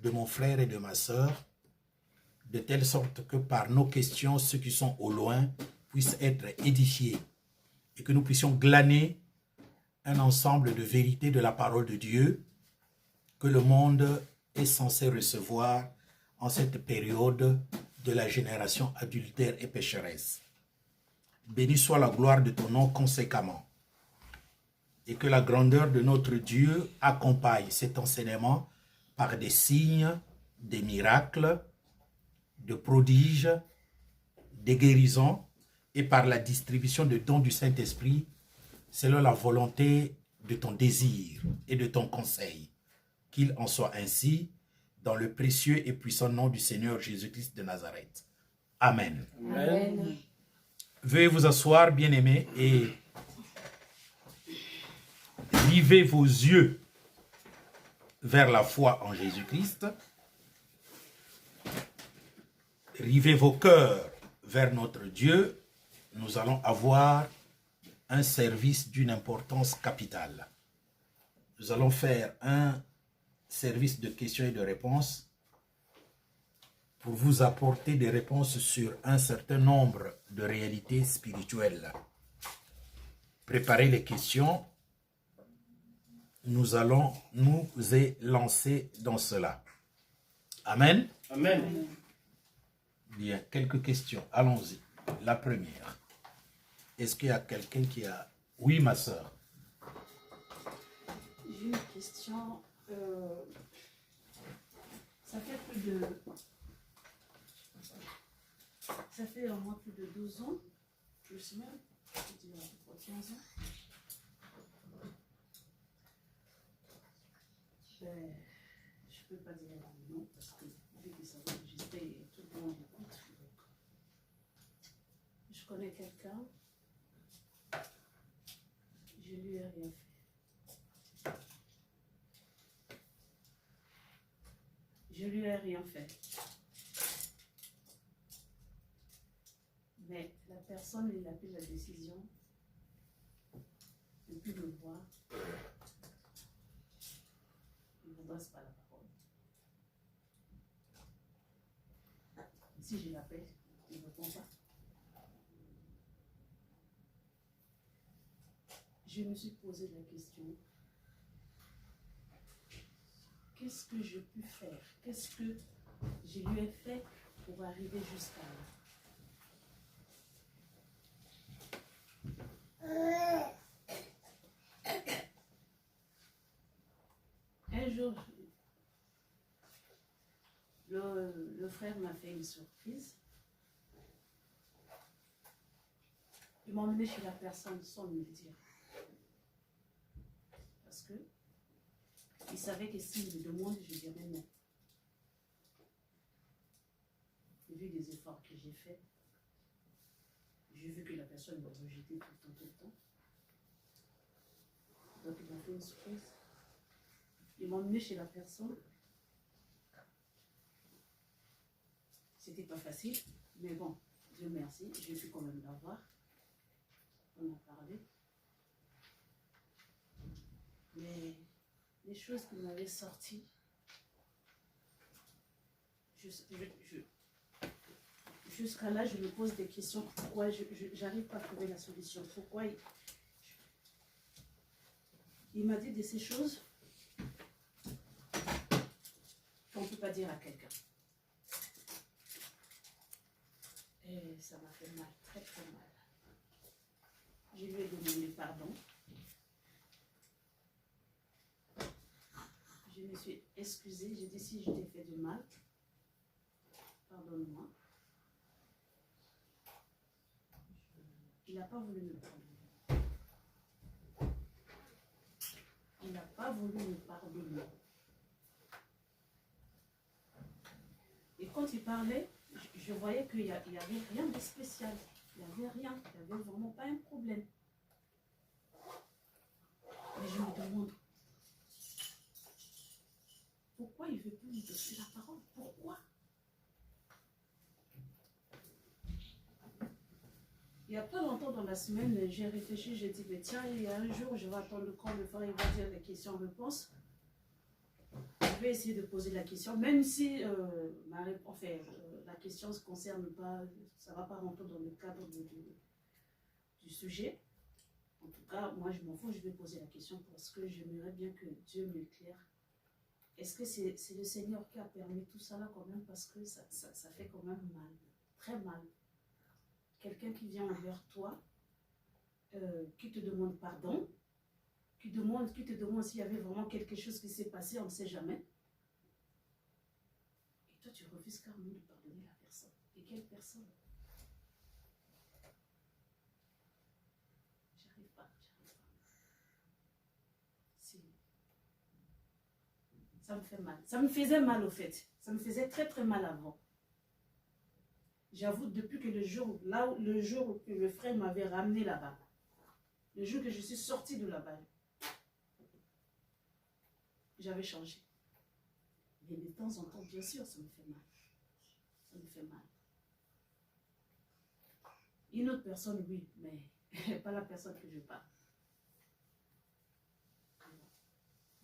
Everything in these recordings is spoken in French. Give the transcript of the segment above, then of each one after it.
de mon frère et de ma sœur, de telle sorte que par nos questions, ceux qui sont au loin puissent être édifiés et que nous puissions glaner un ensemble de vérités de la parole de Dieu que le monde est censé recevoir en cette période de la génération adultère et pécheresse. Béni soit la gloire de ton nom conséquemment et que la grandeur de notre Dieu accompagne cet enseignement par des signes, des miracles, de prodiges, des guérisons et par la distribution de dons du Saint-Esprit selon la volonté de ton désir et de ton conseil. Qu'il en soit ainsi dans le précieux et puissant nom du Seigneur Jésus-Christ de Nazareth. Amen. Amen. Veuillez vous asseoir, bien-aimés, et rivez vos yeux vers la foi en Jésus-Christ. Rivez vos cœurs vers notre Dieu. Nous allons avoir un service d'une importance capitale. Nous allons faire un service de questions et de réponses pour vous apporter des réponses sur un certain nombre de réalités spirituelles. Préparez les questions. Nous allons nous élancer dans cela. Amen. Amen. Bien, quelques questions. Allons-y. La première. Est-ce qu'il y a quelqu'un qui a... Oui, ma soeur. J'ai une question. Ça fait plus de... Ça fait au moins plus de 12 ans, je sais même, je dirais 15 ans. Je ne peux pas dire non parce que vu que ça va enregistrer et tout le monde écoute. Je connais quelqu'un, je lui ai rien fait. Je lui ai rien fait. Mais la personne, il a pris la décision de ne plus me voir. Il ne m'adresse pas la parole. Si je l'appelle, il ne répond pas. Je me suis posé la question, qu'est-ce que je peux faire? Qu'est-ce que je lui ai fait pour arriver jusqu'à là? Un jour, le frère m'a fait une surprise. Il m'a emmené chez la personne sans me le dire. Parce que il savait que s'il me demande, je dirais non. Vu les efforts que j'ai faits, j'ai vu que la personne m'a rejeté tout le temps. Donc il m'a fait une surprise. Il m'a emmené chez la personne. C'était pas facile, mais bon, Dieu merci, j'ai pu quand même la voir. On a parlé. Mais les choses qui m'avaient sorti, jusqu'à là, je me pose des questions. Pourquoi je n'arrive pas à trouver la solution? Pourquoi il m'a dit de ces choses qu'on ne peut pas dire à quelqu'un. Et ça m'a fait mal, très très mal. Je lui ai demandé pardon. Je me suis excusée. J'ai dit si je t'ai fait du mal, pardonne-moi. Il n'a pas voulu me pardonner. Il n'a pas voulu me pardonner. Et quand il parlait, je voyais qu'il n'y avait rien de spécial. Il n'y avait rien. Il n'y avait vraiment pas un problème. Mais je me demande, pourquoi il ne veut plus me donner la parole? Pourquoi? Il n'y a pas longtemps dans la semaine, j'ai réfléchi, j'ai dit, mais tiens, il y a un jour, je vais attendre quand le frère va dire les questions-réponses. Je vais essayer de poser la question, même si la question ne se concerne pas, ça ne va pas rentrer dans le cadre du sujet. En tout cas, moi, je m'en fous, je vais poser la question parce que j'aimerais bien que Dieu m'éclaire. Est-ce que c'est le Seigneur qui a permis tout ça là quand même, parce que ça fait quand même mal, très mal. Quelqu'un qui vient envers toi, qui te demande pardon, qui te demande s'il y avait vraiment quelque chose qui s'est passé, on ne sait jamais. Et toi, tu refuses carrément de pardonner la personne. Et quelle personne? J'arrive pas. Ça me fait mal. Ça me faisait mal au fait. Ça me faisait très très mal avant. J'avoue, depuis que le jour que le frère m'avait ramené là-bas, le jour que je suis sortie de là-bas, j'avais changé. Mais de temps en temps, bien sûr, ça me fait mal. Ça me fait mal. Une autre personne, oui, mais pas la personne que je parle.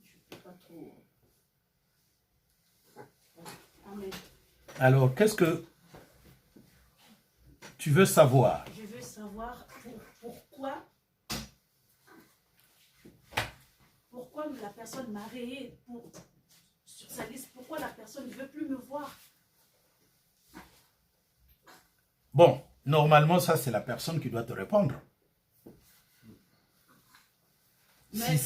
Je ne peux pas trop... Amen. Alors, qu'est-ce que tu veux savoir? Je veux savoir pourquoi la personne m'a rayé sur sa liste. Pourquoi la personne ne veut plus me voir? Bon, normalement, ça, c'est la personne qui doit te répondre. Mais...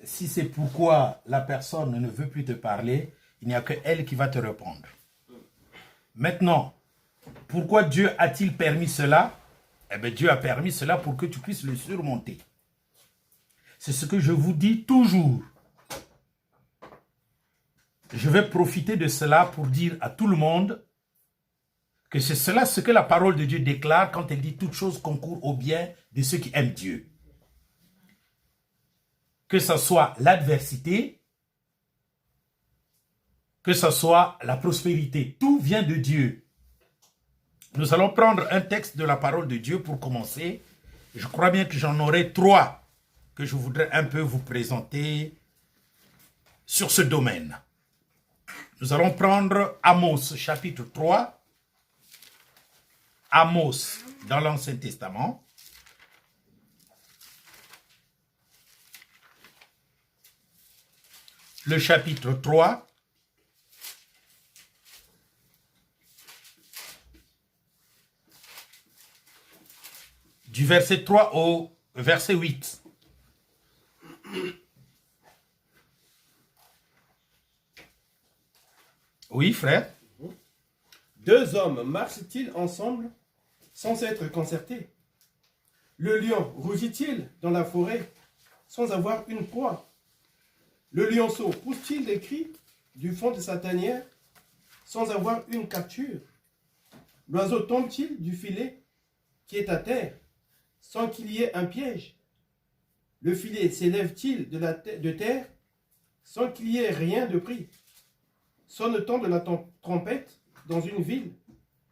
Si c'est pourquoi la personne ne veut plus te parler, il n'y a que elle qui va te répondre. Maintenant, pourquoi Dieu a-t-il permis cela? Eh bien, Dieu a permis cela pour que tu puisses le surmonter. C'est ce que je vous dis toujours. Je vais profiter de cela pour dire à tout le monde que c'est cela ce que la parole de Dieu déclare quand elle dit toutes choses concourent au bien de ceux qui aiment Dieu. Que ce soit l'adversité, que ce soit la prospérité, tout vient de Dieu. Nous allons prendre un texte de la parole de Dieu pour commencer. Je crois bien que j'en aurai 3 que je voudrais un peu vous présenter sur ce domaine. Nous allons prendre Amos, chapitre 3. Amos, dans l'Ancien Testament. Le chapitre 3. Du verset 3 au verset 8. Oui, frère. 2 hommes marchent-ils ensemble sans être concertés? Le lion rugit-il dans la forêt sans avoir une proie? Le lionceau pousse-t-il des cris du fond de sa tanière sans avoir une capture? L'oiseau tombe-t-il du filet qui est à terre sans qu'il y ait un piège? Le filet s'élève-t-il de terre sans qu'il y ait rien de pris? Sonne-t-on de la trompette dans une ville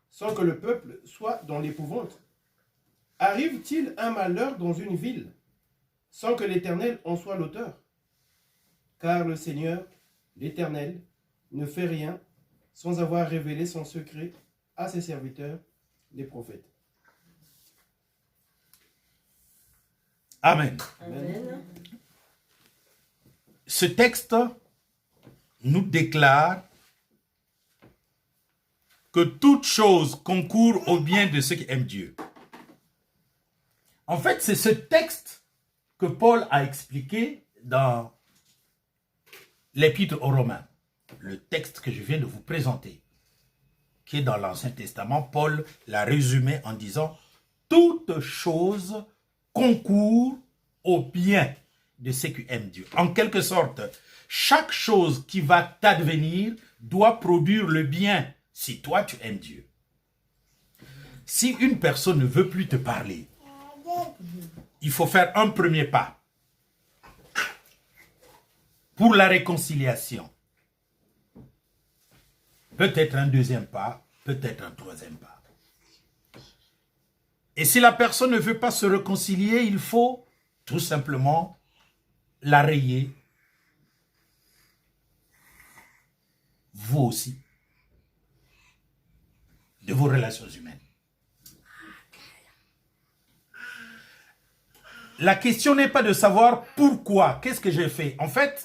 sans que le peuple soit dans l'épouvante? Arrive-t-il un malheur dans une ville sans que l'Éternel en soit l'auteur? Car le Seigneur, l'Éternel, ne fait rien sans avoir révélé son secret à ses serviteurs, les prophètes. Amen. Amen. Ce texte nous déclare que toute chose concourt au bien de ceux qui aiment Dieu. En fait, c'est ce texte que Paul a expliqué dans l'Épître aux Romains. Le texte que je viens de vous présenter, qui est dans l'Ancien Testament, Paul l'a résumé en disant « Toute chose concourt au bien de ceux qui aiment Dieu ». En quelque sorte, chaque chose qui va t'advenir doit produire le bien si toi tu aimes Dieu. Si une personne ne veut plus te parler, il faut faire un premier pas pour la réconciliation. Peut-être un deuxième pas, peut-être un troisième pas. Et si la personne ne veut pas se réconcilier, il faut tout simplement la rayer vous aussi, de vos relations humaines. La question n'est pas de savoir pourquoi, qu'est-ce que j'ai fait. En fait,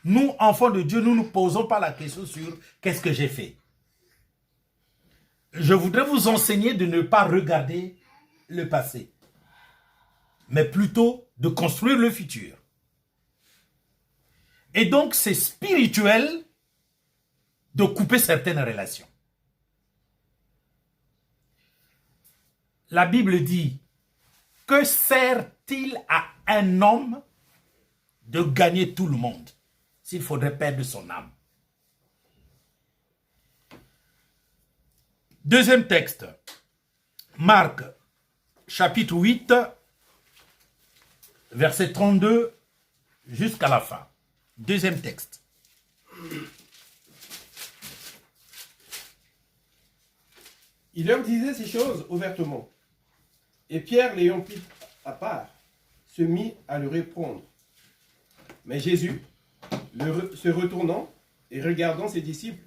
nous, enfants de Dieu, nous ne nous posons pas la question sur qu'est-ce que j'ai fait. Je voudrais vous enseigner de ne pas regarder le passé, mais plutôt de construire le futur. Et donc, c'est spirituel de couper certaines relations. La Bible dit, que sert-il à un homme de gagner tout le monde s'il faudrait perdre son âme? Deuxième texte, Marc, chapitre 8, verset 32 jusqu'à la fin. Deuxième texte. Il leur disait ces choses ouvertement. Et Pierre, l'ayant pris à part, se mit à le répondre. Mais Jésus, se retournant et regardant ses disciples,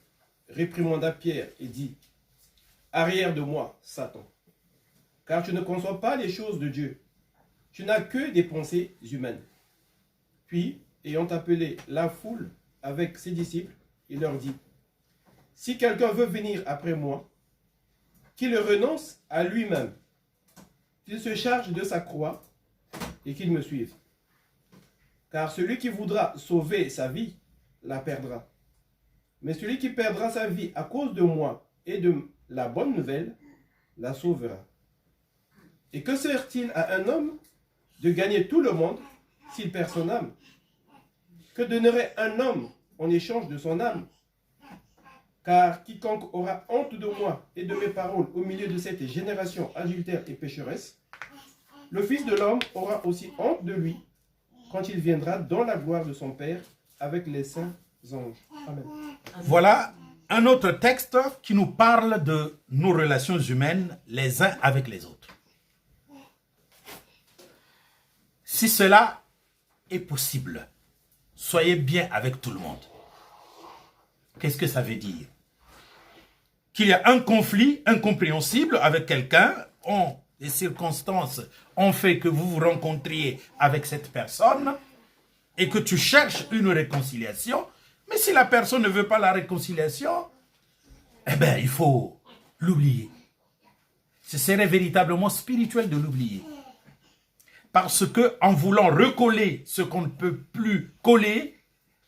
réprimanda Pierre et dit, « Arrière de moi, Satan, car tu ne conçois pas les choses de Dieu. Tu n'as que des pensées humaines. » Puis, ayant appelé la foule avec ses disciples, il leur dit, « Si quelqu'un veut venir après moi, qu'il renonce à lui-même, qu'il se charge de sa croix et qu'il me suive. Car celui qui voudra sauver sa vie la perdra. Mais celui qui perdra sa vie à cause de moi et de la bonne nouvelle la sauvera. Et que sert-il à un homme de gagner tout le monde s'il perd son âme? Que donnerait un homme en échange de son âme? Car quiconque aura honte de moi et de mes paroles au milieu de cette génération adultère et pécheresse, le Fils de l'homme aura aussi honte de lui quand il viendra dans la gloire de son Père avec les saints anges. Amen. Voilà un autre texte qui nous parle de nos relations humaines les uns avec les autres. Si cela est possible, soyez bien avec tout le monde. Qu'est-ce que ça veut dire? Qu'il y a un conflit incompréhensible avec quelqu'un, les circonstances ont fait que vous vous rencontriez avec cette personne et que tu cherches une réconciliation, mais si la personne ne veut pas la réconciliation, eh bien, il faut l'oublier. Ce serait véritablement spirituel de l'oublier. Parce que en voulant recoller ce qu'on ne peut plus coller,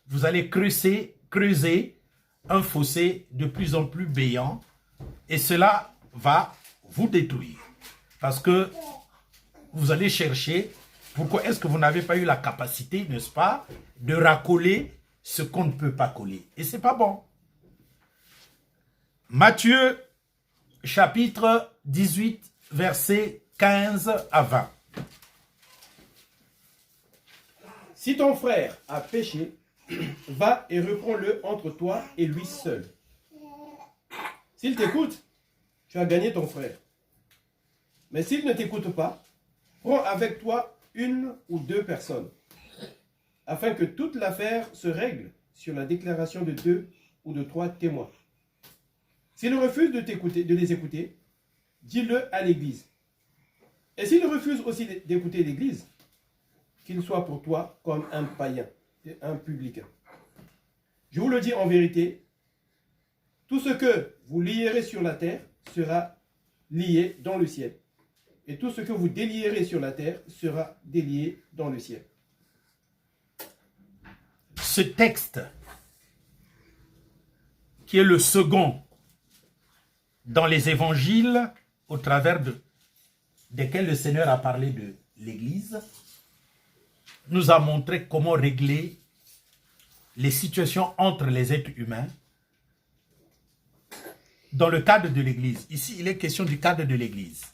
vous allez creuser un fossé de plus en plus béant et cela va vous détruire. Parce que vous allez chercher pourquoi est-ce que vous n'avez pas eu la capacité, n'est-ce pas, de racoler ce qu'on ne peut pas coller. Et c'est pas bon. Matthieu, chapitre 18, versets 15 à 20. Si ton frère a péché, va et reprends-le entre toi et lui seul. S'il t'écoute, tu as gagné ton frère. Mais s'il ne t'écoute pas, prends avec toi une ou deux personnes, afin que toute l'affaire se règle sur la déclaration de 2 ou de 3 témoins. S'il refuse de les écouter, dis-le à l'Église. Et s'il refuse aussi d'écouter l'Église, qu'il soit pour toi comme un païen et un publicain. Je vous le dis en vérité, tout ce que vous lierez sur la terre sera lié dans le ciel. Et tout ce que vous délierez sur la terre sera délié dans le ciel. Ce texte, qui est le second dans les évangiles, au travers desquels le Seigneur a parlé de l'Église, nous a montré comment régler les situations entre les êtres humains dans le cadre de l'Église. Ici, il est question du cadre de l'Église.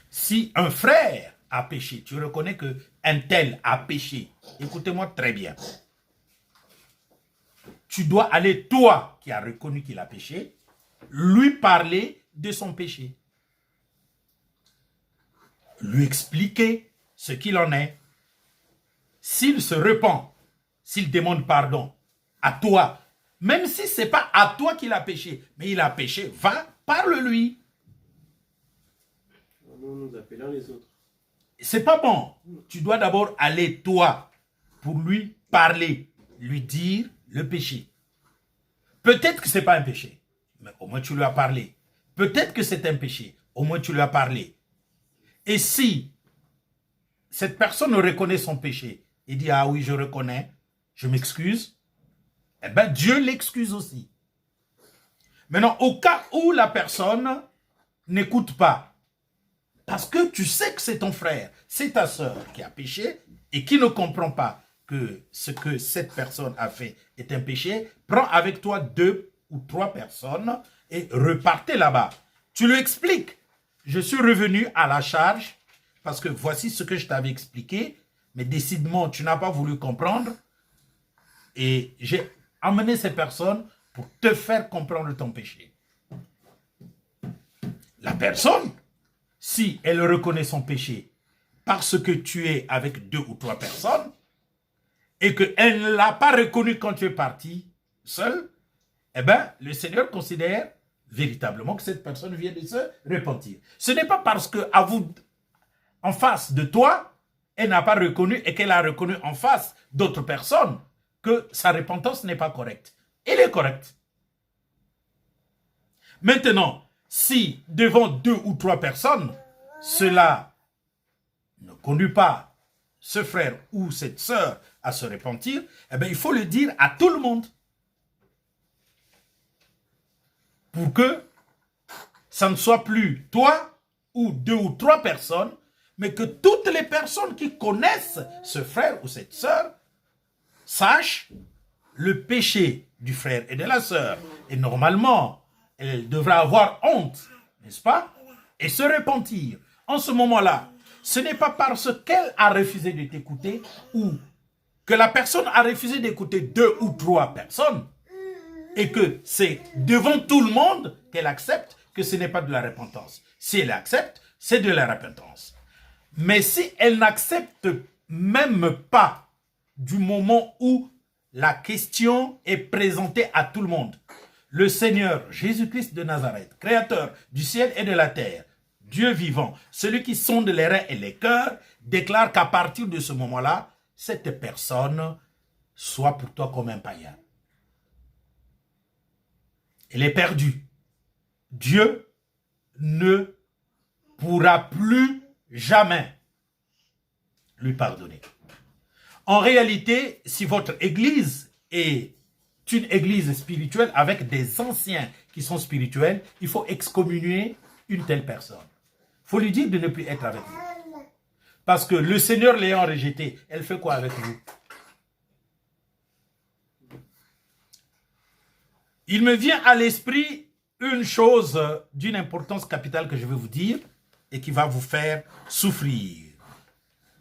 Si un frère a péché, tu reconnais qu'un tel a péché, écoutez-moi très bien. Tu dois aller, toi qui as reconnu qu'il a péché, lui parler de son péché. Lui expliquer ce qu'il en est. S'il se repent, s'il demande pardon à toi, Même si ce n'est pas à toi qu'il a péché, mais il a péché, va, parle-lui. Nous appelons les autres. C'est pas bon. Tu dois d'abord aller, toi, pour lui parler, lui dire le péché. Peut-être que ce n'est pas un péché, mais au moins tu lui as parlé. Peut-être que c'est un péché, au moins tu lui as parlé. Et si cette personne reconnaît son péché et dit « Ah oui, je reconnais, je m'excuse », eh bien Dieu l'excuse aussi. Maintenant, au cas où la personne n'écoute pas, parce que tu sais que c'est ton frère, c'est ta sœur qui a péché et qui ne comprend pas que ce que cette personne a fait est un péché, prends avec toi 2 ou 3 personnes et repartez là-bas. Tu lui expliques, je suis revenu à la charge parce que voici ce que je t'avais expliqué, mais décidément, tu n'as pas voulu comprendre et j'ai amené ces personnes pour te faire comprendre ton péché. La personne, si elle reconnaît son péché parce que tu es avec 2 ou 3 personnes et qu'elle ne l'a pas reconnu quand tu es parti seul, eh bien, le Seigneur considère véritablement que cette personne vient de se repentir. Ce n'est pas parce que à vous, en face de toi, elle n'a pas reconnu et qu'elle a reconnu en face d'autres personnes que sa repentance n'est pas correcte. Elle est correcte. Maintenant, si devant 2 ou 3 personnes, cela ne conduit pas ce frère ou cette sœur à se repentir, eh bien, il faut le dire à tout le monde. Pour que ça ne soit plus toi ou 2 ou 3 personnes, mais que toutes les personnes qui connaissent ce frère ou cette sœur sachent le péché du frère et de la sœur. Et normalement, elle devra avoir honte, n'est-ce pas? Et se repentir. En ce moment-là, ce n'est pas parce qu'elle a refusé de t'écouter ou que la personne a refusé d'écouter 2 ou 3 personnes et que c'est devant tout le monde qu'elle accepte que ce n'est pas de la repentance. Si elle accepte, c'est de la repentance. Mais si elle n'accepte même pas du moment où la question est présentée à tout le monde, le Seigneur Jésus-Christ de Nazareth, créateur du ciel et de la terre, Dieu vivant, celui qui sonde les reins et les cœurs, déclare qu'à partir de ce moment-là, cette personne soit pour toi comme un païen. Elle est perdue. Dieu ne pourra plus jamais lui pardonner. En réalité, si votre église est une église spirituelle avec des anciens qui sont spirituels, il faut excommunier une telle personne. Il faut lui dire de ne plus être avec vous. Parce que le Seigneur l'ayant rejeté, elle fait quoi avec vous? Il me vient à l'esprit une chose d'une importance capitale que je vais vous dire et qui va vous faire souffrir.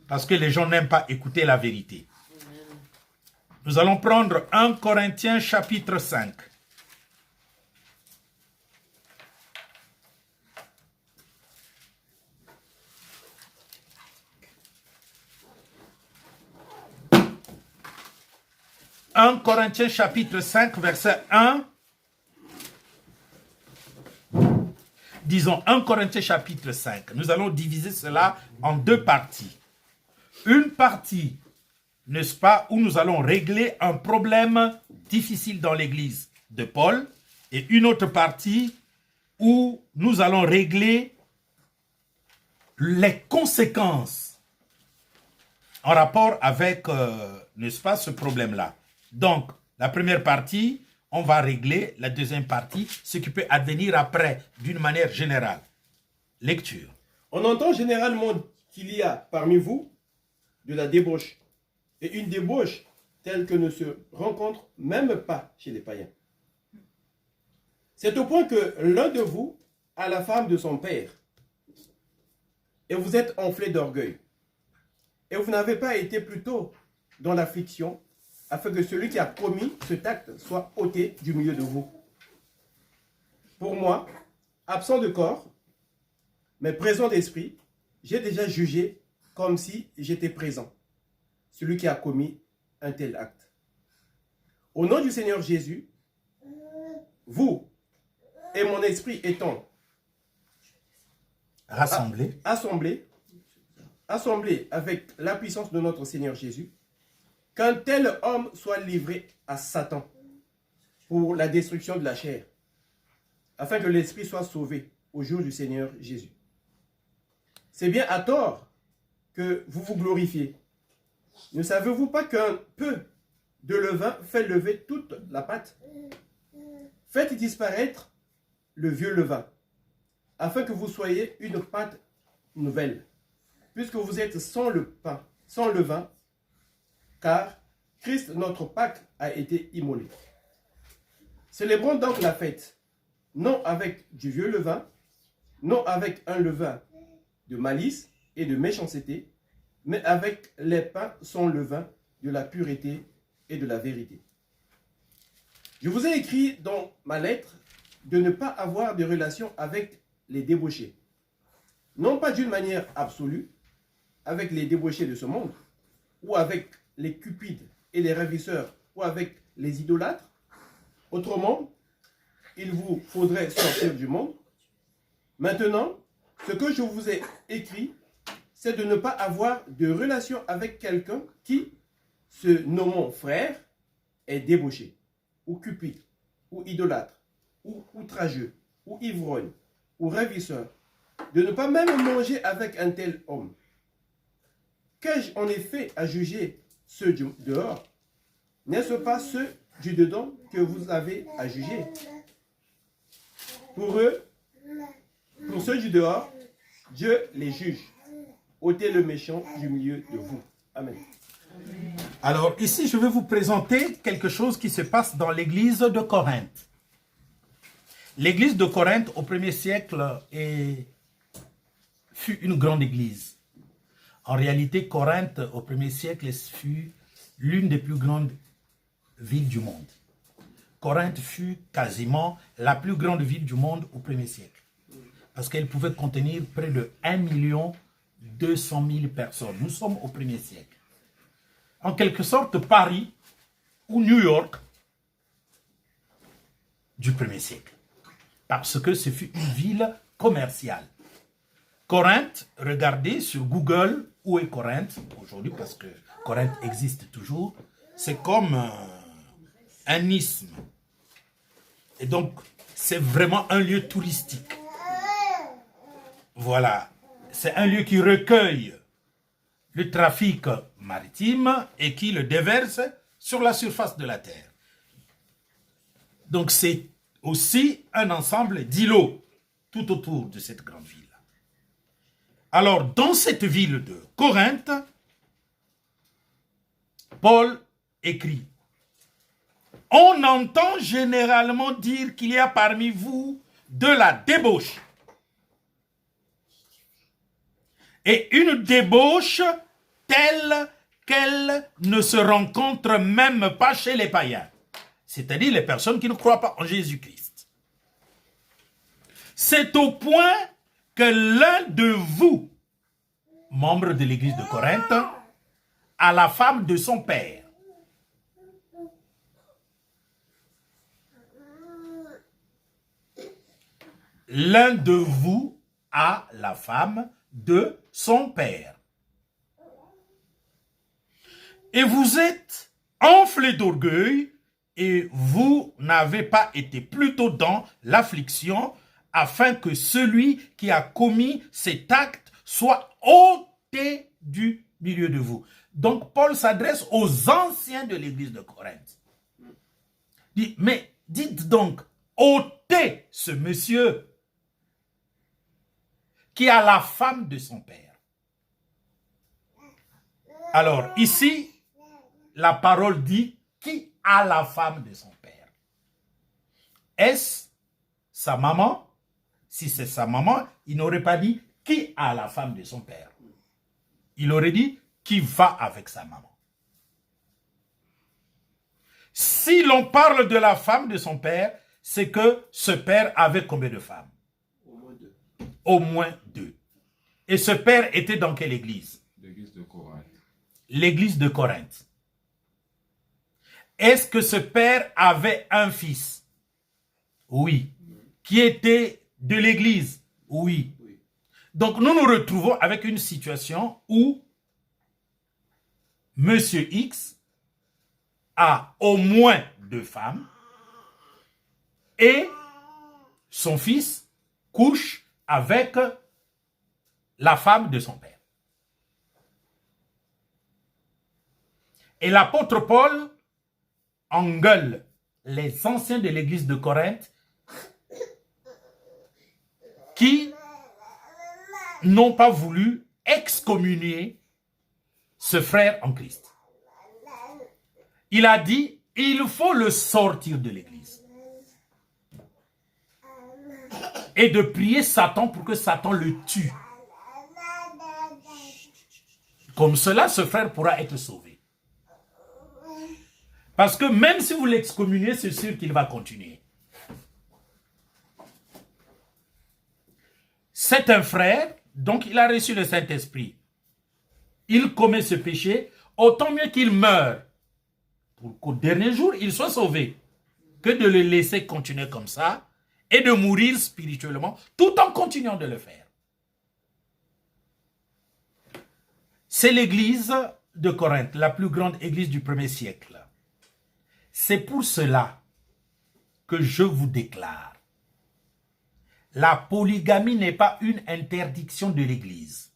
Parce que les gens n'aiment pas écouter la vérité. Nous allons prendre 1 Corinthiens chapitre 5. « 1 Corinthiens chapitre 5, verset 1. Disons 1 Corinthiens chapitre 5. Nous allons diviser cela en 2 parties. Une partie, n'est-ce pas, où nous allons régler un problème difficile dans l'église de Paul, et une autre partie où nous allons régler les conséquences en rapport avec, n'est-ce pas, ce problème-là. Donc, la première partie, on va régler la deuxième partie, ce qui peut advenir après, d'une manière générale. Lecture. On entend généralement qu'il y a parmi vous de la débauche, et une débauche telle que ne se rencontre même pas chez les païens. C'est au point que l'un de vous a la femme de son père, et vous êtes enflé d'orgueil, et vous n'avez pas été plutôt dans l'affliction, afin que celui qui a commis ce acte soit ôté du milieu de vous. Pour moi, absent de corps, mais présent d'esprit, j'ai déjà jugé comme si j'étais présent, celui qui a commis un tel acte. Au nom du Seigneur Jésus, vous et mon esprit étant Rassemblés. assemblés avec la puissance de notre Seigneur Jésus, qu'un tel homme soit livré à Satan pour la destruction de la chair, afin que l'esprit soit sauvé au jour du Seigneur Jésus. C'est bien à tort que vous vous glorifiez. Ne savez-vous pas qu'un peu de levain fait lever toute la pâte? Faites disparaître le vieux levain, afin que vous soyez une pâte nouvelle, puisque vous êtes sans levain, car Christ, notre Pâque, a été immolé. Célébrons donc la fête, non avec du vieux levain, non avec un levain de malice et de méchanceté, mais avec les pains sans levain de la pureté et de la vérité. Je vous ai écrit dans ma lettre de ne pas avoir de relation avec les débauchés, non pas d'une manière absolue, avec les débauchés de ce monde, ou avec les cupides et les ravisseurs, ou avec les idolâtres. Autrement, il vous faudrait sortir du monde. Maintenant, ce que je vous ai écrit, c'est de ne pas avoir de relation avec quelqu'un qui, se nommant frère, est débauché, ou cupide, ou idolâtre, ou outrageux, ou ivrogne, ou ravisseur, de ne pas même manger avec un tel homme. Qu'ai-je en effet à juger ceux du dehors? N'est-ce pas ceux du dedans que vous avez à juger? Pour ceux du dehors, Dieu les juge. Ôtez le méchant du milieu de vous. Amen. Alors ici, je vais vous présenter quelque chose qui se passe dans l'église de Corinthe. L'église de Corinthe au 1er siècle fut une grande église. En réalité, Corinthe au 1er siècle fut l'une des plus grandes villes du monde. Corinthe fut quasiment la plus grande ville du monde au 1er siècle. Parce qu'elle pouvait contenir près de 1 200 000 personnes. Nous sommes au 1er siècle. En quelque sorte, Paris ou New York du 1er siècle. Parce que ce fut une ville commerciale. Corinthe, regardez sur Google où est Corinthe aujourd'hui, parce que Corinthe existe toujours. C'est comme un isthme. Et donc, c'est vraiment un lieu touristique. Voilà. C'est un lieu qui recueille le trafic maritime et qui le déverse sur la surface de la terre. Donc, c'est aussi un ensemble d'îlots tout autour de cette grande ville. Alors, dans cette ville de Corinthe, Paul écrit: on entend généralement dire qu'il y a parmi vous de la débauche. Et une débauche telle qu'elle ne se rencontre même pas chez les païens. C'est-à-dire les personnes qui ne croient pas en Jésus-Christ. C'est au point que l'un de vous, membre de l'église de Corinthe, a la femme de son père. L'un de vous a la femme de son père. Et vous êtes enflé d'orgueil et vous n'avez pas été plutôt dans l'affliction afin que celui qui a commis cet acte soit ôté du milieu de vous. Donc Paul s'adresse aux anciens de l'église de Corinthe. Il dit, mais dites donc, ôtez ce monsieur qui a la femme de son père. Alors ici, la parole dit qui a la femme de son père. Est-ce sa maman? Si c'est sa maman, il n'aurait pas dit qui a la femme de son père. Il aurait dit qui va avec sa maman. Si l'on parle de la femme de son père, c'est que ce père avait combien de femmes? Au moins deux. Et ce père était dans quelle église? L'église de Corinthe. L'église de Corinthe. Est-ce que ce père avait un fils? Oui. Qui était de l'église? Oui. Donc nous nous retrouvons avec une situation où Monsieur X a au moins 2 femmes et son fils couche avec la femme de son père. Et l'apôtre Paul engueule les anciens de l'église de Corinthe qui n'ont pas voulu excommunier ce frère en Christ. Il a dit, il faut le sortir de l'église. Et de prier Satan pour que Satan le tue. Comme cela, ce frère pourra être sauvé. Parce que même si vous l'excommuniez, c'est sûr qu'il va continuer. C'est un frère, donc il a reçu le Saint-Esprit. Il commet ce péché, autant mieux qu'il meure, pour qu'au dernier jour, il soit sauvé, que de le laisser continuer comme ça, et de mourir spirituellement, tout en continuant de le faire. C'est l'église de Corinthe, la plus grande église du 1er siècle. C'est pour cela que je vous déclare, la polygamie n'est pas une interdiction de l'église.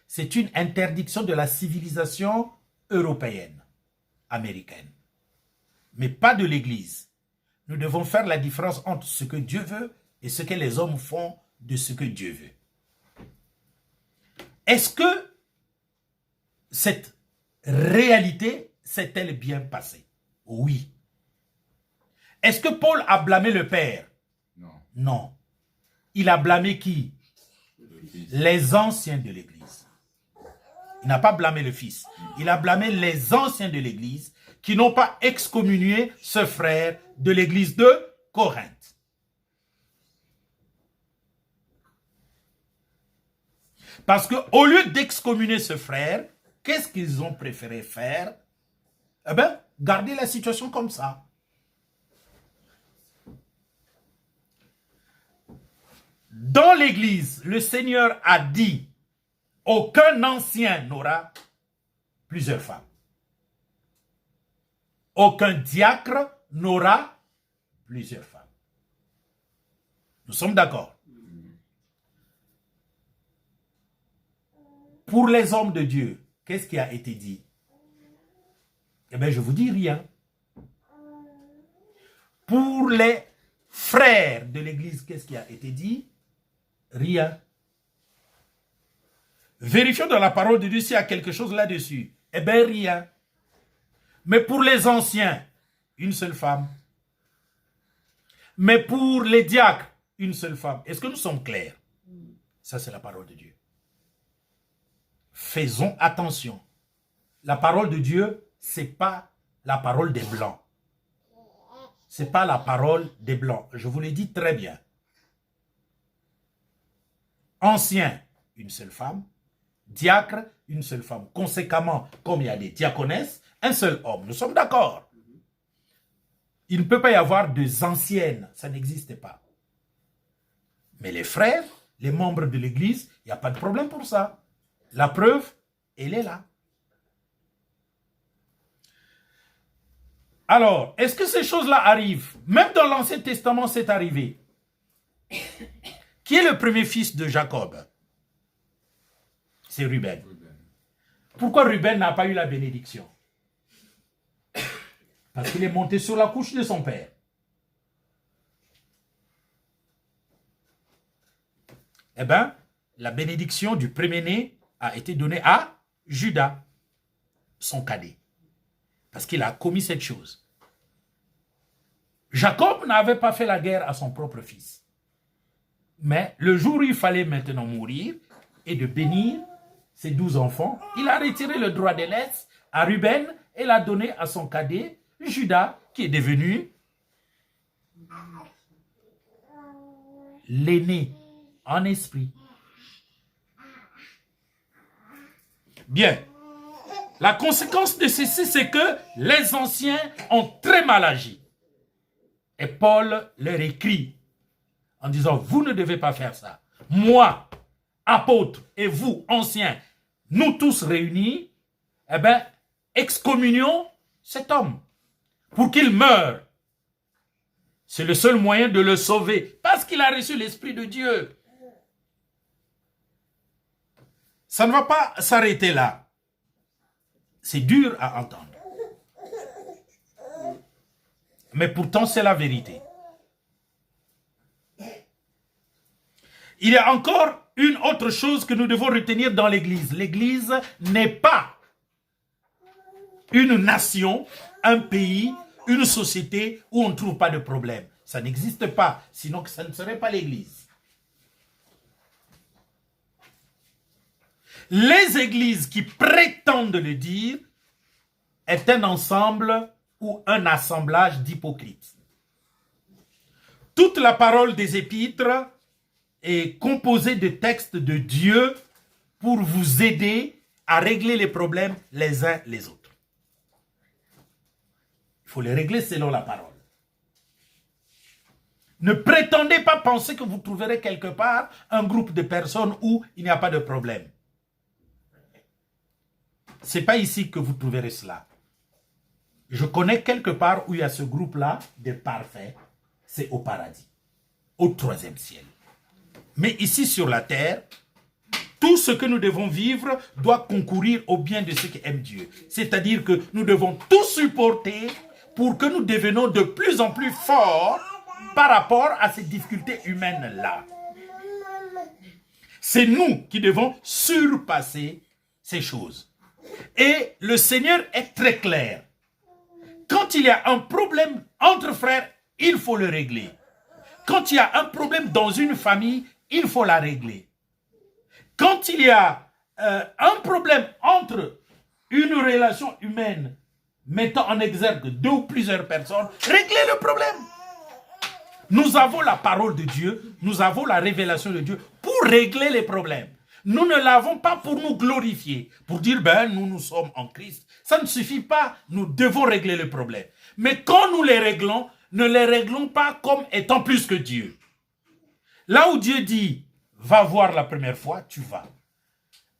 C'est une interdiction de la civilisation européenne, américaine, mais pas de l'église. Nous devons faire la différence entre ce que Dieu veut et ce que les hommes font de ce que Dieu veut. Est-ce que cette réalité s'est-elle bien passée? Oui. Est-ce que Paul a blâmé le père? Non. Non. Il a blâmé qui? Les anciens de l'église. Il n'a pas blâmé le fils. Il a blâmé les anciens de l'église qui n'ont pas excommunié ce frère de l'église de Corinthe. Parce qu'au lieu d'excommunier ce frère, qu'est-ce qu'ils ont préféré faire? Eh bien, garder la situation comme ça. Dans l'église, le Seigneur a dit, aucun ancien n'aura plusieurs femmes. Aucun diacre n'aura plusieurs femmes. Nous sommes d'accord. Pour les hommes de Dieu, qu'est-ce qui a été dit? Eh bien, je vous dis rien. Pour les frères de l'église, qu'est-ce qui a été dit? Rien. Vérifions dans la parole de Dieu s'il y a quelque chose là-dessus. Eh bien, rien. Mais pour les anciens, une seule femme. Mais pour les diacres, une seule femme. Est-ce que nous sommes clairs? Ça, c'est la parole de Dieu. Faisons attention. La parole de Dieu, ce n'est pas la parole des Blancs. Ce n'est pas la parole des Blancs. Je vous l'ai dit très bien. Ancien, une seule femme. Diacre, une seule femme. Conséquemment, comme il y a des diaconesses, un seul homme. Nous sommes d'accord. Il ne peut pas y avoir deux anciennes. Ça n'existe pas. Mais les frères, les membres de l'église, il n'y a pas de problème pour ça. La preuve, elle est là. Alors, est-ce que ces choses-là arrivent? Même dans l'Ancien Testament, c'est arrivé. Qui est le premier fils de Jacob? C'est Ruben. Pourquoi Ruben n'a pas eu la bénédiction? Parce qu'il est monté sur la couche de son père. Eh bien, la bénédiction du premier-né a été donnée à Judas, son cadet. Parce qu'il a commis cette chose. Jacob n'avait pas fait la guerre à son propre fils. Mais le jour où il fallait maintenant mourir et de bénir ses 12 enfants, il a retiré le droit d'aînesse à Ruben et l'a donné à son cadet, Judas, qui est devenu l'aîné en esprit. Bien. La conséquence de ceci, c'est que les anciens ont très mal agi. Et Paul leur écrit en disant, vous ne devez pas faire ça. Moi, apôtre, et vous, anciens, nous tous réunis, eh bien, excommunions cet homme pour qu'il meure. C'est le seul moyen de le sauver, parce qu'il a reçu l'Esprit de Dieu. Ça ne va pas s'arrêter là. C'est dur à entendre. Mais pourtant, c'est la vérité. Il y a encore une autre chose que nous devons retenir dans l'Église. L'Église n'est pas une nation, un pays, une société où on ne trouve pas de problème. Ça n'existe pas, sinon ça ne serait pas l'Église. Les églises qui prétendent le dire est un ensemble ou un assemblage d'hypocrites. Toute la parole des épîtres est composée de textes de Dieu pour vous aider à régler les problèmes les uns les autres. Il faut les régler selon la parole. Ne prétendez pas penser que vous trouverez quelque part un groupe de personnes où il n'y a pas de problème. Ce n'est pas ici que vous trouverez cela. Je connais quelque part où il y a ce groupe-là de parfaits, c'est au paradis, au 3e ciel. Mais ici sur la terre, tout ce que nous devons vivre doit concourir au bien de ceux qui aiment Dieu. C'est-à-dire que nous devons tout supporter pour que nous devenions de plus en plus forts par rapport à ces difficultés humaines-là. C'est nous qui devons surpasser ces choses. Et le Seigneur est très clair. Quand il y a un problème entre frères, il faut le régler. Quand il y a un problème dans une famille, il faut la régler. Quand il y a un problème entre une relation humaine mettant en exergue 2 ou plusieurs personnes, réglez le problème. Nous avons la parole de Dieu, nous avons la révélation de Dieu pour régler les problèmes. Nous ne l'avons pas pour nous glorifier, pour dire, nous sommes en Christ. Ça ne suffit pas, nous devons régler le problème. Mais quand nous les réglons, ne les réglons pas comme étant plus que Dieu. Là où Dieu dit, va voir la première fois, tu vas.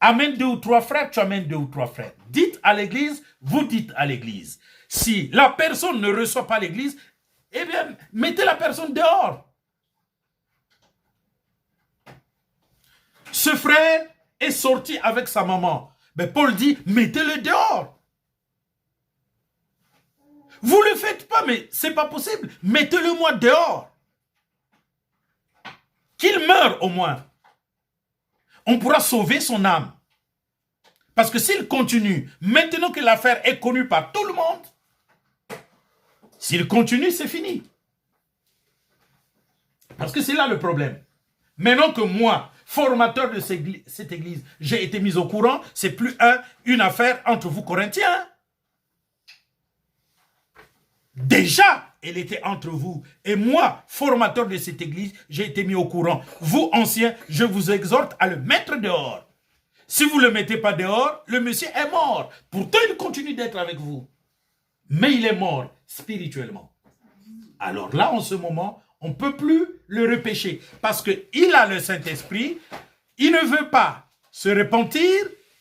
Amène 2 ou 3 frères, tu amènes 2 ou 3 frères. Dites à l'église, vous dites à l'église. Si la personne ne reçoit pas l'église, eh bien, mettez la personne dehors. Ce frère est sorti avec sa maman. Mais Paul dit, mettez-le dehors. Vous ne le faites pas, mais c'est pas possible. Mettez-le moi dehors. Qu'il meure au moins. On pourra sauver son âme. Parce que s'il continue, maintenant que l'affaire est connue par tout le monde, s'il continue, c'est fini. Parce que c'est là le problème. Maintenant que moi, formateur de cette église, j'ai été mis au courant, c'est plus une affaire entre vous Corinthiens. Déjà, elle était entre vous. Et moi, formateur de cette église, j'ai été mis au courant. Vous, anciens, je vous exhorte à le mettre dehors. Si vous ne le mettez pas dehors, le monsieur est mort. Pourtant, il continue d'être avec vous. Mais il est mort spirituellement. Alors là, en ce moment, on ne peut plus le repêcher. Parce qu'il a le Saint-Esprit, il ne veut pas se repentir,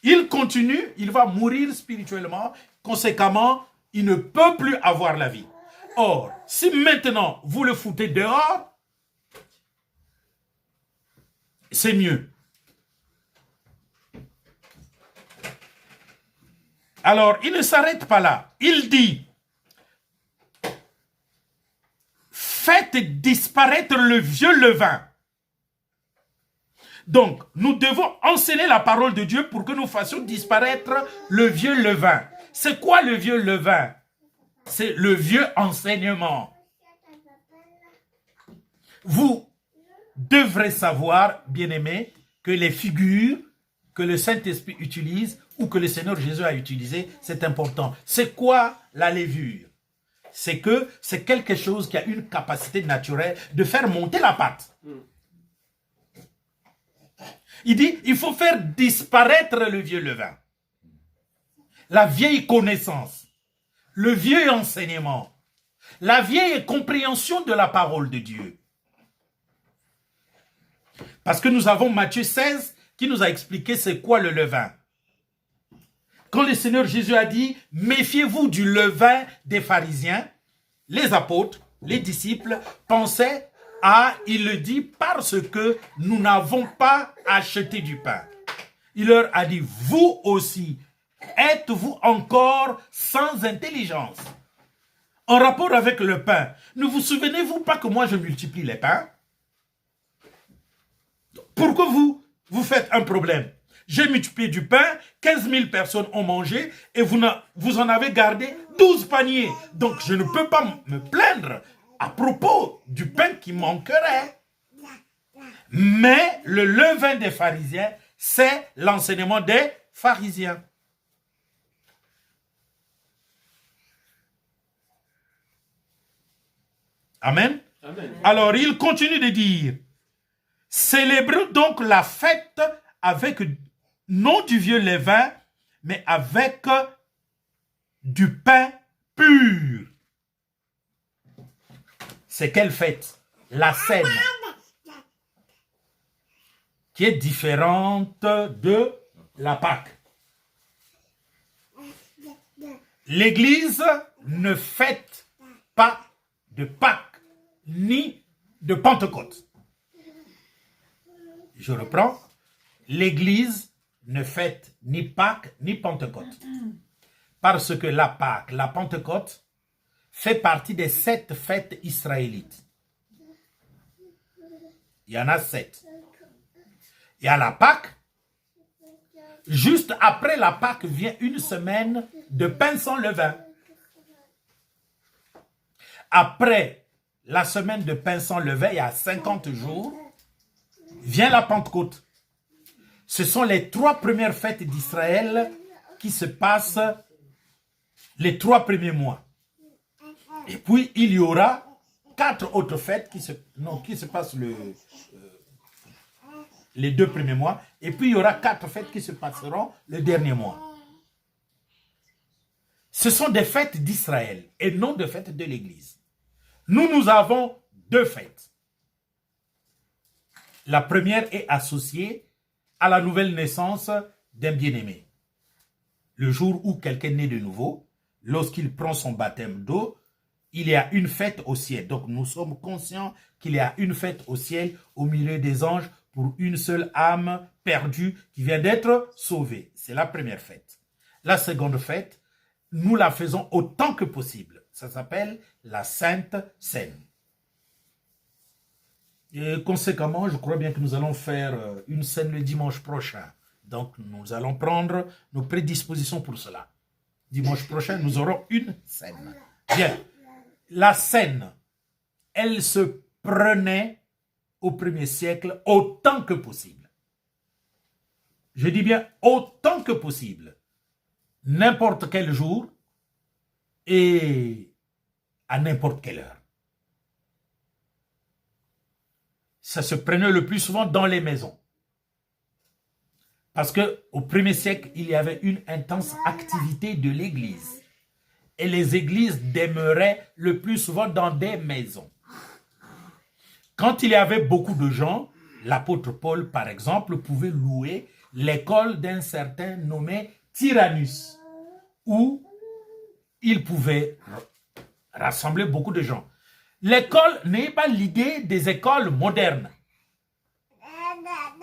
il continue, il va mourir spirituellement. Conséquemment, il ne peut plus avoir la vie. Or, si maintenant vous le foutez dehors, c'est mieux. Alors, il ne s'arrête pas là. Il dit, faites disparaître le vieux levain. Donc, nous devons enseigner la parole de Dieu pour que nous fassions disparaître le vieux levain. C'est quoi le vieux levain? C'est le vieux enseignement. Vous devrez savoir, bien-aimés, que les figures que le Saint-Esprit utilise ou que le Seigneur Jésus a utilisées, c'est important. C'est quoi la levure? C'est que c'est quelque chose qui a une capacité naturelle de faire monter la pâte. Il dit, il faut faire disparaître le vieux levain. La vieille connaissance. Le vieux enseignement. La vieille compréhension de la parole de Dieu. Parce que nous avons Matthieu 16 qui nous a expliqué c'est quoi le levain. Quand le Seigneur Jésus a dit « Méfiez-vous du levain des pharisiens », les apôtres, les disciples pensaient à « Il le dit parce que nous n'avons pas acheté du pain ». Il leur a dit « Vous aussi, êtes-vous encore sans intelligence ?» En rapport avec le pain, ne vous souvenez-vous pas que moi je multiplie les pains? Pourquoi vous faites un problème? J'ai multiplié du pain, 15 000 personnes ont mangé et vous en avez gardé 12 paniers. Donc je ne peux pas me plaindre à propos du pain qui manquerait. Mais le levain des pharisiens, c'est l'enseignement des pharisiens. Amen. Amen. Alors il continue de dire, célébrez donc la fête avec non du vieux levain, mais avec du pain pur. C'est quelle fête? La Cène, qui est différente de la Pâque. L'Église ne fête pas de Pâques ni de Pentecôte. Je reprends. L'Église ne fête ni Pâques ni Pentecôte. Parce que la Pâque, la Pentecôte, fait partie des 7 fêtes israélites. Il y en a 7. Il y a la Pâque. Juste après la Pâque vient une semaine de pain sans levain. Après la semaine de pain sans levain, il y a 50 jours, vient la Pentecôte. Ce sont les 3 premières fêtes d'Israël qui se passent les 3 premiers mois. Et puis, il y aura 4 autres fêtes qui se passent les 2 premiers mois. Et puis, il y aura 4 fêtes qui se passeront le dernier mois. Ce sont des fêtes d'Israël et non des fêtes de l'Église. Nous avons 2 fêtes. La première est associée à la nouvelle naissance d'un bien-aimé. Le jour où quelqu'un naît de nouveau, lorsqu'il prend son baptême d'eau, il y a une fête au ciel. Donc nous sommes conscients qu'il y a une fête au ciel au milieu des anges pour une seule âme perdue qui vient d'être sauvée. C'est la première fête. La seconde fête, nous la faisons autant que possible. Ça s'appelle la Sainte Seine. Et conséquemment, je crois bien que nous allons faire une scène le dimanche prochain. Donc, nous allons prendre nos prédispositions pour cela. Dimanche prochain, nous aurons une scène. Bien. La scène, elle se prenait au 1er siècle autant que possible. Je dis bien autant que possible. N'importe quel jour et à n'importe quelle heure. Ça se prenait le plus souvent dans les maisons. Parce qu'au 1er siècle, il y avait une intense activité de l'Église. Et les églises demeuraient le plus souvent dans des maisons. Quand il y avait beaucoup de gens, l'apôtre Paul, par exemple, pouvait louer l'école d'un certain nommé Tyrannus, où il pouvait rassembler beaucoup de gens. L'école n'est pas l'idée des écoles modernes.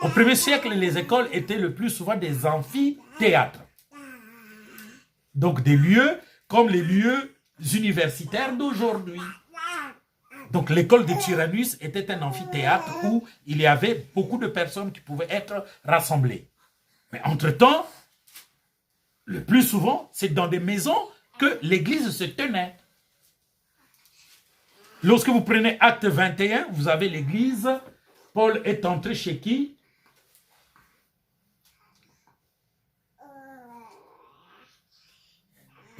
Au 1er siècle, les écoles étaient le plus souvent des amphithéâtres. Donc des lieux comme les lieux universitaires d'aujourd'hui. Donc l'école de Tyrannus était un amphithéâtre où il y avait beaucoup de personnes qui pouvaient être rassemblées. Mais entre-temps, le plus souvent, c'est dans des maisons que l'église se tenait. Lorsque vous prenez Acte 21, vous avez l'église. Paul est entré chez qui?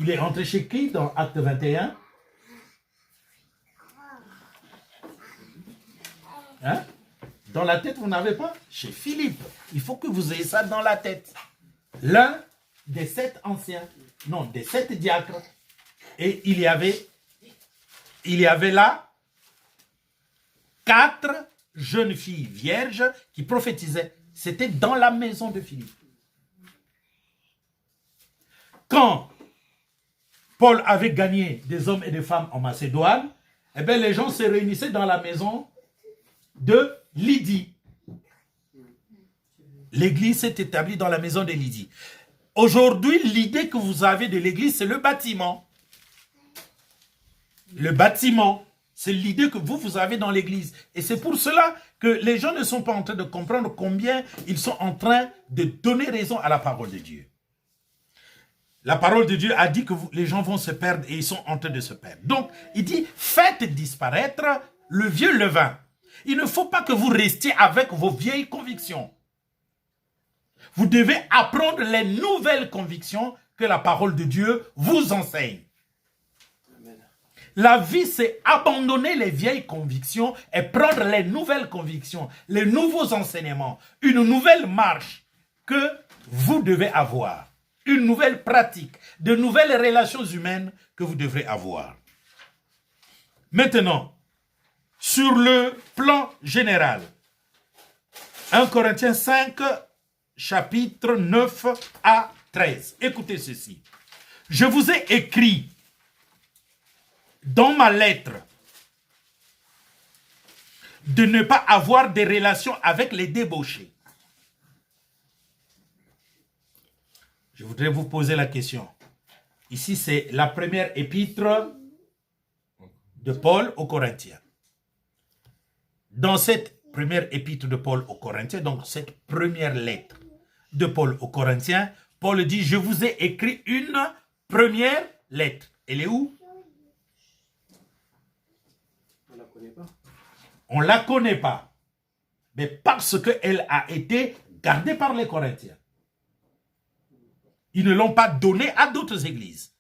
Il est entré chez qui dans Acte 21? Hein? Dans la tête, vous n'avez pas? Chez Philippe. Il faut que vous ayez ça dans la tête. L'un des 7 anciens, non, des 7 diacres. Et il y avait il y avait là 4 jeunes filles vierges qui prophétisaient. C'était dans la maison de Philippe. Quand Paul avait gagné des hommes et des femmes en Macédoine, eh bien, les gens se réunissaient dans la maison de Lydie. L'église s'est établie dans la maison de Lydie. Aujourd'hui, l'idée que vous avez de l'église, c'est le bâtiment. Le bâtiment, c'est l'idée que vous avez dans l'église. Et c'est pour cela que les gens ne sont pas en train de comprendre combien ils sont en train de donner raison à la parole de Dieu. La parole de Dieu a dit que les gens vont se perdre et ils sont en train de se perdre. Donc, il dit, faites disparaître le vieux levain. Il ne faut pas que vous restiez avec vos vieilles convictions. Vous devez apprendre les nouvelles convictions que la parole de Dieu vous enseigne. La vie, c'est abandonner les vieilles convictions et prendre les nouvelles convictions, les nouveaux enseignements, une nouvelle marche que vous devez avoir, une nouvelle pratique, de nouvelles relations humaines que vous devrez avoir. Maintenant, sur le plan général, 1 Corinthiens 5, chapitre 9 à 13. Écoutez ceci. Je vous ai écrit dans ma lettre de ne pas avoir des relations avec les débauchés. Je voudrais vous poser la question. Ici, c'est la première épître de Paul aux Corinthiens. Dans cette première épître de Paul aux Corinthiens, donc cette première lettre de Paul aux Corinthiens, Paul dit, je vous ai écrit une première lettre. Elle est où? On ne la connaît pas. On ne la connaît pas. Mais parce qu'elle a été gardée par les Corinthiens. Ils ne l'ont pas donnée à d'autres églises.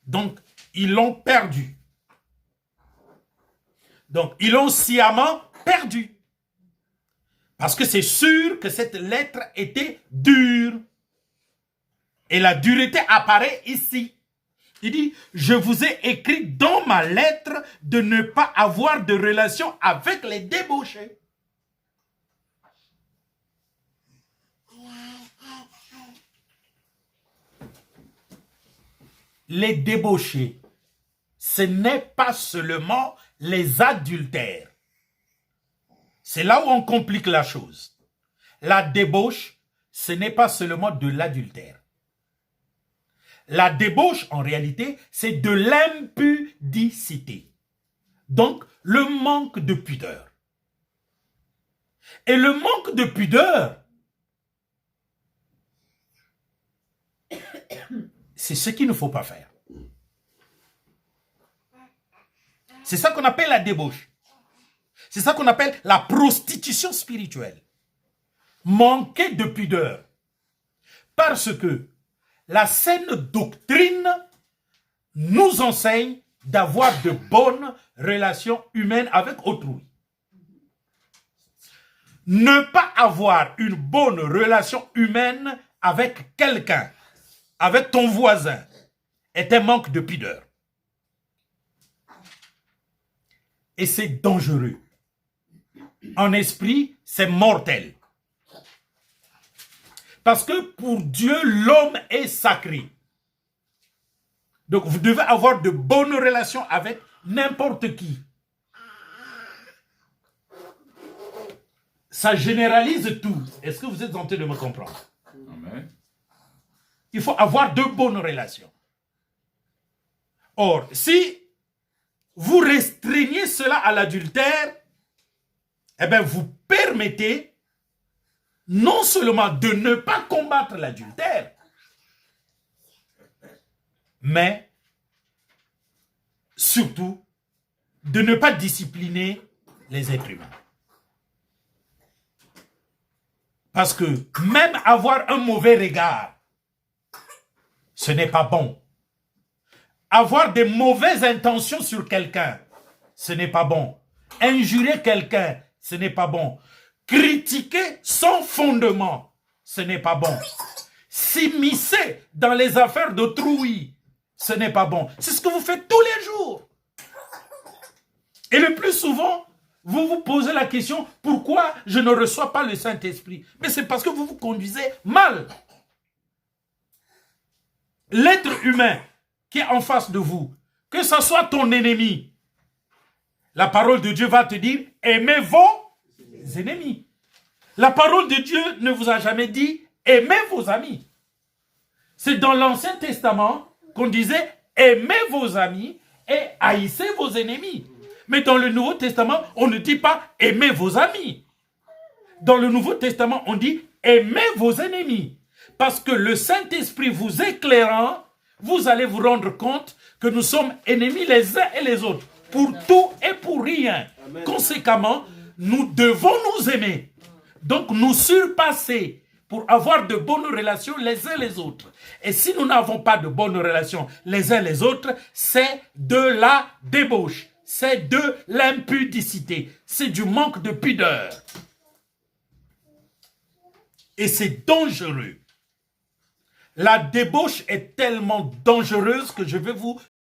Donc, ils l'ont perdue. Donc, ils l'ont sciemment perdue. Parce que c'est sûr que cette lettre était dure. Et la dureté apparaît ici. Il dit, je vous ai écrit dans ma lettre de ne pas avoir de relation avec les débauchés. Les débauchés, ce n'est pas seulement les adultères. C'est là où on complique la chose. La débauche, ce n'est pas seulement de l'adultère. La débauche, en réalité, c'est de l'impudicité. Donc, le manque de pudeur. Et le manque de pudeur, c'est ce qu'il ne faut pas faire. C'est ça qu'on appelle la débauche. C'est ça qu'on appelle la prostitution spirituelle. Manquer de pudeur. Parce que la saine doctrine nous enseigne d'avoir de bonnes relations humaines avec autrui. Ne pas avoir une bonne relation humaine avec quelqu'un, avec ton voisin, est un manque de pudeur. Et c'est dangereux. En esprit, c'est mortel. Parce que pour Dieu, l'homme est sacré. Donc vous devez avoir de bonnes relations avec n'importe qui. Ça généralise tout. Est-ce que vous êtes en train de me comprendre? Amen. Il faut avoir de bonnes relations. Or, si vous restreignez cela à l'adultère, eh bien, vous permettez non seulement de ne pas combattre l'adultère, mais surtout de ne pas discipliner les êtres humains. Parce que même avoir un mauvais regard, ce n'est pas bon. Avoir des mauvaises intentions sur quelqu'un, ce n'est pas bon. Injurer quelqu'un, ce n'est pas bon. Critiquer sans fondement, ce n'est pas bon. S'immiscer dans les affaires d'autrui, ce n'est pas bon. C'est ce que vous faites tous les jours. Et le plus souvent, vous vous posez la question, pourquoi je ne reçois pas le Saint-Esprit? Mais c'est parce que vous vous conduisez mal. L'être humain qui est en face de vous, que ce soit ton ennemi, la parole de Dieu va te dire, aimez vos ennemis. La parole de Dieu ne vous a jamais dit, aimez vos amis. C'est dans l'Ancien Testament qu'on disait, aimez vos amis et haïssez vos ennemis. Mais dans le Nouveau Testament, on ne dit pas, aimez vos amis. Dans le Nouveau Testament, on dit, aimez vos ennemis. Parce que le Saint-Esprit vous éclairant, vous allez vous rendre compte que nous sommes ennemis les uns et les autres, pour tout et pour rien. Amen. Conséquemment, nous devons nous aimer. Donc, nous surpasser pour avoir de bonnes relations les uns les autres. Et si nous n'avons pas de bonnes relations les uns les autres, c'est de la débauche, c'est de l'impudicité, c'est du manque de pudeur. Et c'est dangereux. La débauche est tellement dangereuse que je vais vous